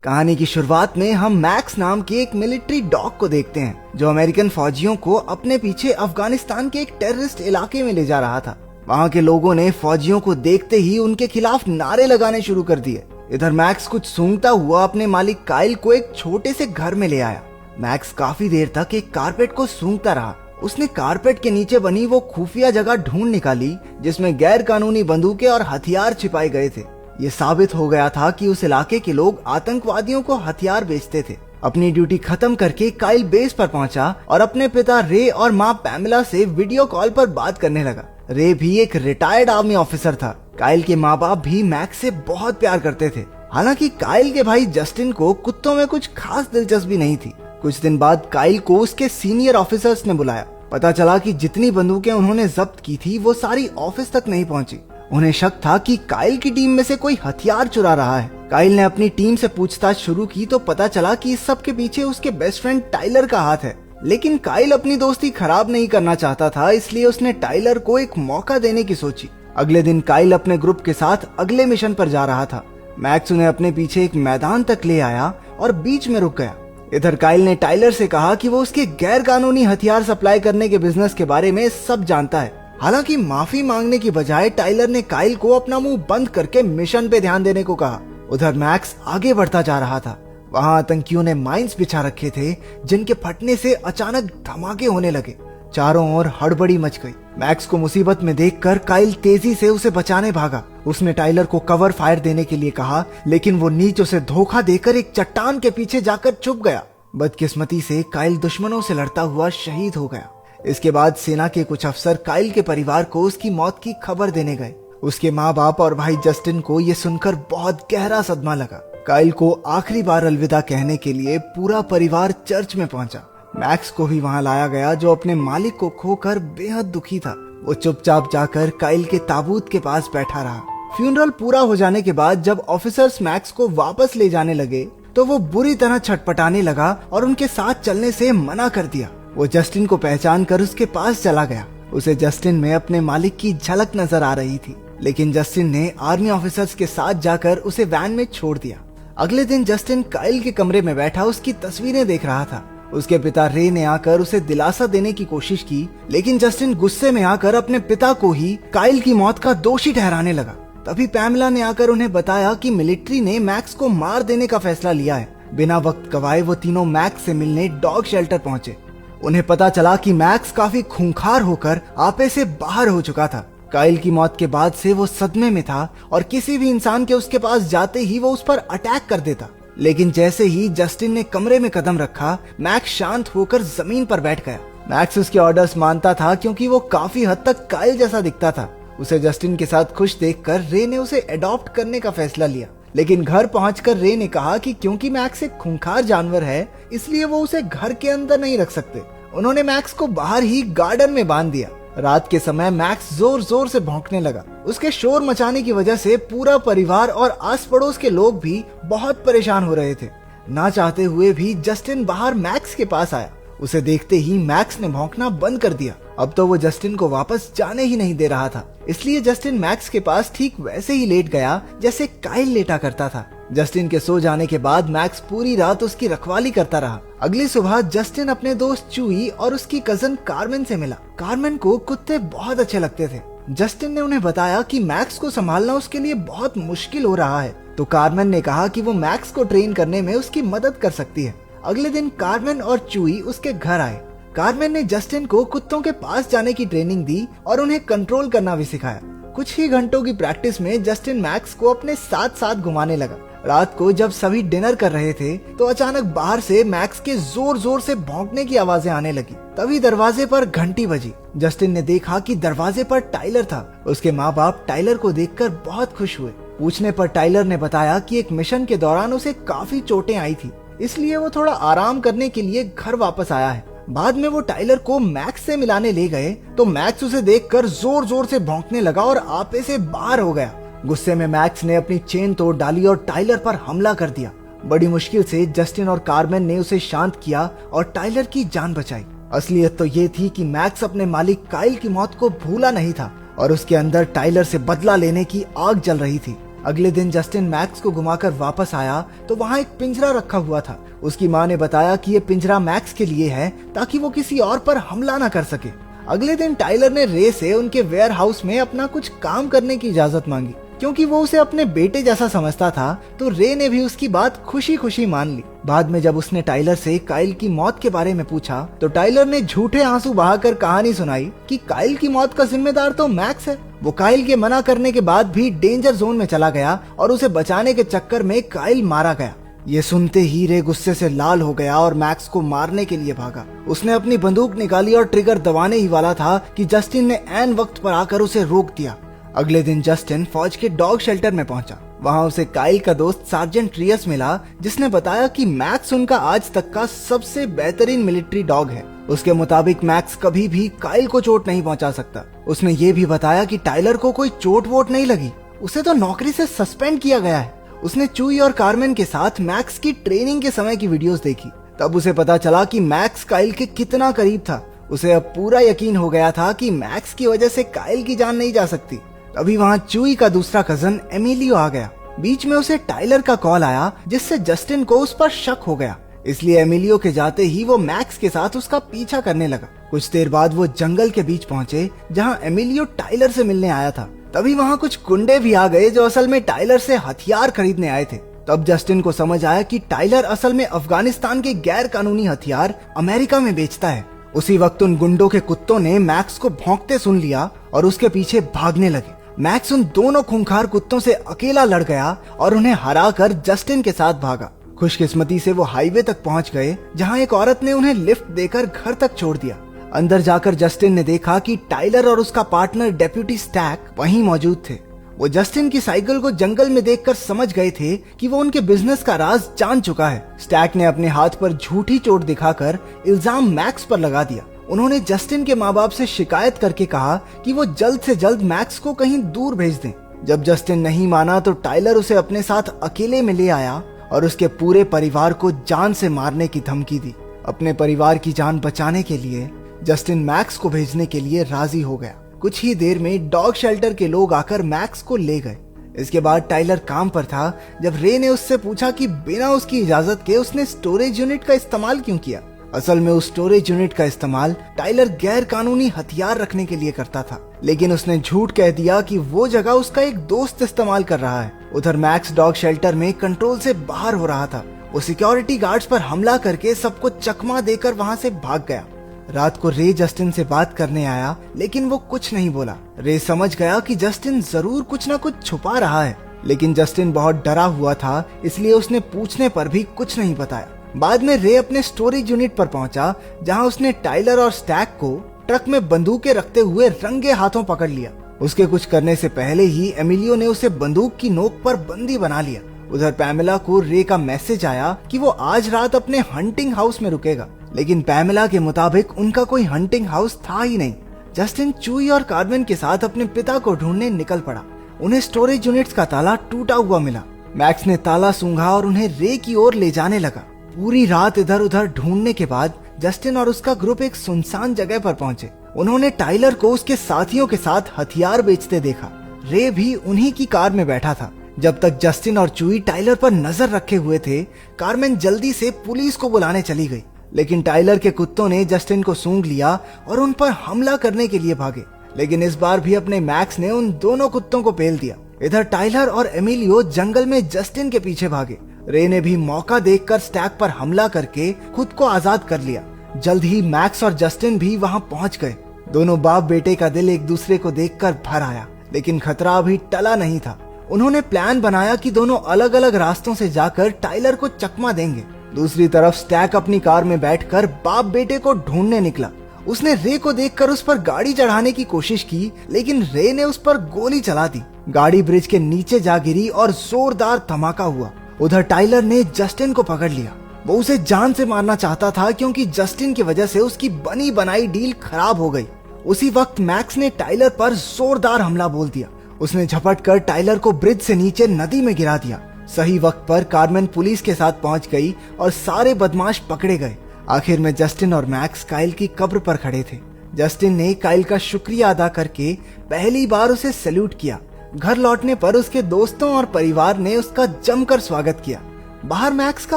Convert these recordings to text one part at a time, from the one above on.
कहानी की शुरुआत में हम मैक्स नाम के एक मिलिट्री डॉग को देखते हैं जो अमेरिकन फौजियों को अपने पीछे अफगानिस्तान के एक टेररिस्ट इलाके में ले जा रहा था। वहाँ के लोगों ने फौजियों को देखते ही उनके खिलाफ नारे लगाने शुरू कर दिए। इधर मैक्स कुछ सूंघता हुआ अपने मालिक काइल को एक छोटे से घर में ले आया। मैक्स काफी देर तक एक कारपेट को सूंघता रहा। उसने कारपेट के नीचे बनी वो खुफिया जगह ढूंढ निकाली जिसमें गैर कानूनी बंदूकें और हथियार छिपाए गए थे। ये साबित हो गया था कि उस इलाके के लोग आतंकवादियों को हथियार बेचते थे। अपनी ड्यूटी खत्म करके काइल बेस पर पहुंचा और अपने पिता रे और माँ पैमेला से वीडियो कॉल पर बात करने लगा। रे भी एक रिटायर्ड आर्मी ऑफिसर था। काइल के माँ बाप भी मैक्स से बहुत प्यार करते थे। हालांकि काइल के भाई जस्टिन को कुत्तों में कुछ खास दिलचस्पी नहीं थी। कुछ दिन बाद काइल को उसके सीनियर ऑफिसर्स ने बुलाया। पता चला कि जितनी बंदूकें उन्होंने जब्त की थी वो सारी ऑफिस तक नहीं पहुंची। उन्हें शक था कि काइल की टीम में से कोई हथियार चुरा रहा है। काइल ने अपनी टीम से पूछताछ शुरू की तो पता चला कि इस सब के पीछे उसके बेस्ट फ्रेंड टाइलर का हाथ है। लेकिन काइल अपनी दोस्ती खराब नहीं करना चाहता था, इसलिए उसने टाइलर को एक मौका देने की सोची। अगले दिन काइल अपने ग्रुप के साथ अगले मिशन पर जा रहा था। मैक्स उन्हें अपने पीछे एक मैदान तक ले आया और बीच में रुक गया। इधर काइल ने टाइलर से कहा कि वो उसके गैर कानूनी हथियार सप्लाई करने के बिजनेस के बारे में सब जानता है। हालांकि माफी मांगने की बजाय टाइलर ने काइल को अपना मुंह बंद करके मिशन पे ध्यान देने को कहा। उधर मैक्स आगे बढ़ता जा रहा था। वहां आतंकियों ने माइंस बिछा रखे थे जिनके फटने से अचानक धमाके होने लगे। चारों ओर हड़बड़ी मच गई। मैक्स को मुसीबत में देखकर काइल तेजी से उसे बचाने भागा। उसने टाइलर को कवर फायर देने के लिए कहा, लेकिन वो नीच उसे धोखा देकर एक चट्टान के पीछे जाकर छुप गया। बदकिस्मती से काइल दुश्मनों से लड़ता हुआ शहीद हो गया। इसके बाद सेना के कुछ अफसर काइल के परिवार को उसकी मौत की खबर देने गए। उसके माँ बाप और भाई जस्टिन को ये सुनकर बहुत गहरा सदमा लगा। काइल को आखिरी बार अलविदा कहने के लिए पूरा परिवार चर्च में पहुंचा। मैक्स को भी वहां लाया गया जो अपने मालिक को खोकर बेहद दुखी था। वो चुपचाप जाकर काइल के ताबूत के पास बैठा रहा। फ्यूनरल पूरा हो जाने के बाद जब ऑफिसर्स मैक्स को वापस ले जाने लगे तो वो बुरी तरह छटपटाने लगा और उनके साथ चलने से मना कर दिया। वो जस्टिन को पहचान कर उसके पास चला गया। उसे जस्टिन में अपने मालिक की झलक नजर आ रही थी, लेकिन जस्टिन ने आर्मी ऑफिसर्स के साथ जाकर उसे वैन में छोड़ दिया। अगले दिन जस्टिन काइल के कमरे में बैठा उसकी तस्वीरें देख रहा था। उसके पिता रे ने आकर उसे दिलासा देने की कोशिश की, लेकिन जस्टिन गुस्से में आकर अपने पिता को ही काइल की मौत का दोषी ठहराने लगा। तभी पैमेला ने आकर उन्हें बताया कि मिलिट्री ने मैक्स को मार देने का फैसला लिया है। बिना वक्त गवाए वो तीनों मैक्स से मिलने डॉग शेल्टर पहुंचे। उन्हें पता चला कि मैक्स काफी खूंखार होकर आपे से बाहर हो चुका था। काइल की मौत के बाद से वो सदमे में था और किसी भी इंसान के उसके पास जाते ही वो उस पर अटैक कर देता। लेकिन जैसे ही जस्टिन ने कमरे में कदम रखा, मैक्स शांत होकर जमीन पर बैठ गया। मैक्स उसके ऑर्डर्स मानता था क्योंकि वो काफी हद तक काइल जैसा दिखता था। उसे जस्टिन के साथ खुश देखकर रे ने उसे अडॉप्ट करने का फैसला लिया। लेकिन घर पहुंचकर रे ने कहा कि क्योंकि मैक्स एक खूंखार जानवर है, इसलिए वो उसे घर के अंदर नहीं रख सकते। उन्होंने मैक्स को बाहर ही गार्डन में बांध दिया। रात के समय मैक्स जोर जोर से भौंकने लगा। उसके शोर मचाने की वजह से पूरा परिवार और आस पड़ोस के लोग भी बहुत परेशान हो रहे थे। ना चाहते हुए भी जस्टिन बाहर मैक्स के पास आया। उसे देखते ही मैक्स ने भौंकना बंद कर दिया। अब तो वो जस्टिन को वापस जाने ही नहीं दे रहा था, इसलिए जस्टिन मैक्स के पास ठीक वैसे ही लेट गया जैसे काइल लेटा करता था। जस्टिन के सो जाने के बाद मैक्स पूरी रात उसकी रखवाली करता रहा। अगली सुबह जस्टिन अपने दोस्त चूई और उसकी कजन कार्मेन से मिला। कार्मेन को कुत्ते बहुत अच्छे लगते थे। जस्टिन ने उन्हें बताया कि मैक्स को संभालना उसके लिए बहुत मुश्किल हो रहा है, तो कार्मेन ने कहा कि वो मैक्स को ट्रेन करने में उसकी मदद कर सकती है। अगले दिन कार्मेन और चूई उसके घर आए। कार्मेन ने जस्टिन को कुत्तों के पास जाने की ट्रेनिंग दी और उन्हें कंट्रोल करना भी सिखाया। कुछ ही घंटों की प्रैक्टिस में जस्टिन मैक्स को अपने साथ साथ घुमाने लगा। रात को जब सभी डिनर कर रहे थे तो अचानक बाहर से मैक्स के जोर जोर से भौंकने की आवाजें आने लगी। तभी दरवाजे पर घंटी बजी। जस्टिन ने देखा कि दरवाजे पर टाइलर था। उसके माँ बाप टाइलर को देखकर बहुत खुश हुए। पूछने पर टाइलर ने बताया कि एक मिशन के दौरान उसे काफी चोटें आई थी, इसलिए वो थोड़ा आराम करने के लिए घर वापस आया है। बाद में वो टाइलर को मैक्स से मिलाने ले गए तो मैक्स उसे देखकर जोर जोर से भौंकने लगा और आपे से बाहर हो गया। गुस्से में मैक्स ने अपनी चेन तोड़ डाली और टाइलर पर हमला कर दिया। बड़ी मुश्किल से जस्टिन और कार्मेन ने उसे शांत किया और टाइलर की जान बचाई। असलियत तो ये थी कि मैक्स अपने मालिक काइल की मौत को भूला नहीं था और उसके अंदर टाइलर से बदला लेने की आग जल रही थी। अगले दिन जस्टिन मैक्स को घुमाकर वापस आया तो वहाँ एक पिंजरा रखा हुआ था। उसकी माँ ने बताया कि ये पिंजरा मैक्स के लिए है ताकि वो किसी और पर हमला ना कर सके। अगले दिन टाइलर ने रे से उनके वेयर हाउस में अपना कुछ काम करने की इजाजत मांगी। क्योंकि वो उसे अपने बेटे जैसा समझता था तो रे ने भी उसकी बात खुशी खुशी मान ली। बाद में जब उसने टाइलर से काइल की मौत के बारे में पूछा तो टाइलर ने झूठे आंसू बहाकर कहानी सुनाई कि काइल की मौत का जिम्मेदार तो मैक्स है। वो काइल के मना करने के बाद भी डेंजर जोन में चला गया और उसे बचाने के चक्कर में काइल मारा गया। ये सुनते ही रे गुस्से से लाल हो गया और मैक्स को मारने के लिए भागा। उसने अपनी बंदूक निकाली और ट्रिगर दबाने ही वाला था कि जस्टिन ने ऐन वक्त पर आकर उसे रोक दिया। अगले दिन जस्टिन फौज के डॉग शेल्टर में पहुंचा। वहां उसे काइल का दोस्त सार्जेंट ट्रियस मिला, जिसने बताया कि मैक्स उनका आज तक का सबसे बेहतरीन मिलिट्री डॉग है। उसके मुताबिक मैक्स कभी भी काइल को चोट नहीं पहुंचा सकता। उसने ये भी बताया कि टाइलर को कोई चोट वोट नहीं लगी, उसे तो नौकरी से सस्पेंड किया गया है। उसने चूई और कार्मेन के साथ मैक्स की ट्रेनिंग के समय की वीडियोस देखी। तब उसे पता चला कि मैक्स काइल के कितना करीब था। उसे अब पूरा यकीन हो गया था कि मैक्स की वजह से काइल की जान नहीं जा सकती। अभी वहाँ चूई का दूसरा कजन एमिलियो आ गया। बीच में उसे टाइलर का कॉल आया, जिससे जस्टिन को उस पर शक हो गया। इसलिए एमिलियो के जाते ही वो मैक्स के साथ उसका पीछा करने लगा। कुछ देर बाद वो जंगल के बीच पहुंचे जहाँ एमिलियो टाइलर से मिलने आया था। तभी वहाँ कुछ गुंडे भी आ गए जो असल में टाइलर से हथियार खरीदने आए थे। तब जस्टिन को समझ आया कि टाइलर असल में अफगानिस्तान के गैर कानूनी हथियार अमेरिका में बेचता है। उसी वक्त उन गुंडों के कुत्तों ने मैक्स को भौंकते सुन लिया और उसके पीछे भागने लगे। मैक्स उन दोनों खूंखार कुत्तों से अकेला लड़ गया और उन्हें हराकर जस्टिन के साथ भागा। खुशकिस्मती से वो हाईवे तक पहुंच गए, जहां एक औरत ने उन्हें लिफ्ट देकर घर तक छोड़ दिया। अंदर जाकर जस्टिन ने देखा कि टाइलर और उसका पार्टनर डेप्यूटी स्टैक वहीं मौजूद थे। वो जस्टिन की साइकिल को जंगल में देखकर समझ गए थे कि वो उनके बिजनेस का राज जान चुका है। स्टैक ने अपने हाथ पर झूठी चोट दिखाकर इल्जाम मैक्स पर लगा दिया। उन्होंने जस्टिन के माँ बाप से शिकायत करके कहा कि वो जल्द से जल्द मैक्स को कहीं दूर भेज दें। जब जस्टिन नहीं माना तो टाइलर उसे अपने साथ अकेले में ले आया और उसके पूरे परिवार को जान से मारने की धमकी दी। अपने परिवार की जान बचाने के लिए जस्टिन मैक्स को भेजने के लिए राजी हो गया। कुछ ही देर में डॉग शेल्टर के लोग आकर मैक्स को ले गए। इसके बाद टाइलर काम पर था जब रे ने उससे पूछा कि बिना उसकी इजाजत के उसने स्टोरेज यूनिट का इस्तेमाल क्यों किया। असल में उस स्टोरेज यूनिट का इस्तेमाल टाइलर गैर कानूनी हथियार रखने के लिए करता था, लेकिन उसने झूठ कह दिया कि वो जगह उसका एक दोस्त इस्तेमाल कर रहा है। उधर मैक्स डॉग शेल्टर में कंट्रोल से बाहर हो रहा था। वो सिक्योरिटी गार्ड्स पर हमला करके सबको चकमा देकर वहाँ से भाग गया। रात को रे जस्टिन से बात करने आया, लेकिन वो कुछ नहीं बोला। रे समझ गया कि जस्टिन जरूर कुछ न कुछ छुपा रहा है, लेकिन जस्टिन बहुत डरा हुआ था, इसलिए उसने पूछने पर भी कुछ नहीं बताया। बाद में रे अपने स्टोरेज यूनिट पर पहुंचा, जहां उसने टाइलर और स्टैक को ट्रक में बंदूकें रखते हुए रंगे हाथों पकड़ लिया। उसके कुछ करने से पहले ही एमिलियो ने उसे बंदूक की नोक पर बंदी बना लिया। उधर पैमेला को रे का मैसेज आया कि वो आज रात अपने हंटिंग हाउस में रुकेगा, लेकिन पैमेला के मुताबिक उनका कोई हंटिंग हाउस था ही नहीं। जस्टिन चूई और कार्मेन के साथ अपने पिता को ढूंढने निकल पड़ा। उन्हें स्टोरेज यूनिट्स का ताला टूटा हुआ मिला। मैक्स ने ताला सूंघा और उन्हें रे की ओर ले जाने लगा। पूरी रात इधर उधर ढूंढने के बाद जस्टिन और उसका ग्रुप एक सुनसान जगह पर पहुंचे। उन्होंने टाइलर को उसके साथियों के साथ हथियार बेचते देखा। रे भी उन्हीं की कार में बैठा था। जब तक जस्टिन और चूई टाइलर पर नजर रखे हुए थे, कार्मेन जल्दी से पुलिस को बुलाने चली गई, लेकिन टाइलर के कुत्तों ने जस्टिन को सूंघ लिया और उन पर हमला करने के लिए भागे। लेकिन इस बार भी अपने मैक्स ने उन दोनों कुत्तों को पेल दिया। इधर टाइलर और एमिलियो जंगल में जस्टिन के पीछे भागे। रे ने भी मौका देखकर स्टैक पर हमला करके खुद को आजाद कर लिया। जल्द ही मैक्स और जस्टिन भी वहां पहुंच गए। दोनों बाप बेटे का दिल एक दूसरे को देखकर भर आया, लेकिन खतरा अभी टला नहीं था। उन्होंने प्लान बनाया कि दोनों अलग अलग रास्तों से जाकर टाइलर को चकमा देंगे। दूसरी तरफ स्टैक अपनी कार में बैठकर बाप बेटे को ढूंढने निकला। उसने रे को देखकर उस पर गाड़ी चढ़ाने की कोशिश की, लेकिन रे ने उस पर गोली चला दी। गाड़ी ब्रिज के नीचे जा गिरी और जोरदार धमाका हुआ। उधर टाइलर ने जस्टिन को पकड़ लिया। वो उसे जान से मारना चाहता था, क्योंकि जस्टिन की वजह से उसकी बनी बनाई डील खराब हो गई। उसी वक्त मैक्स ने टाइलर पर जोरदार हमला बोल दिया। उसने झपट कर टाइलर को ब्रिज से नीचे नदी में गिरा दिया। सही वक्त पर कार्मेन पुलिस के साथ पहुंच गई और सारे बदमाश पकड़े गए। आखिर में जस्टिन और मैक्स काइल की कब्र पर खड़े थे। जस्टिन ने काइल का शुक्रिया अदा करके पहली बार उसे सैल्यूट किया। घर लौटने पर उसके दोस्तों और परिवार ने उसका जमकर स्वागत किया। बाहर मैक्स का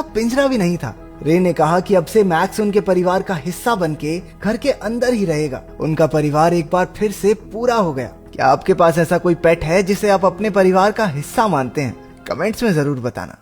पिंजरा भी नहीं था। रे ने कहा कि अब से मैक्स उनके परिवार का हिस्सा बनके घर के अंदर ही रहेगा। उनका परिवार एक बार फिर से पूरा हो गया। क्या आपके पास ऐसा कोई पेट है जिसे आप अपने परिवार का हिस्सा मानते हैं? कमेंट्स में जरूर बताना।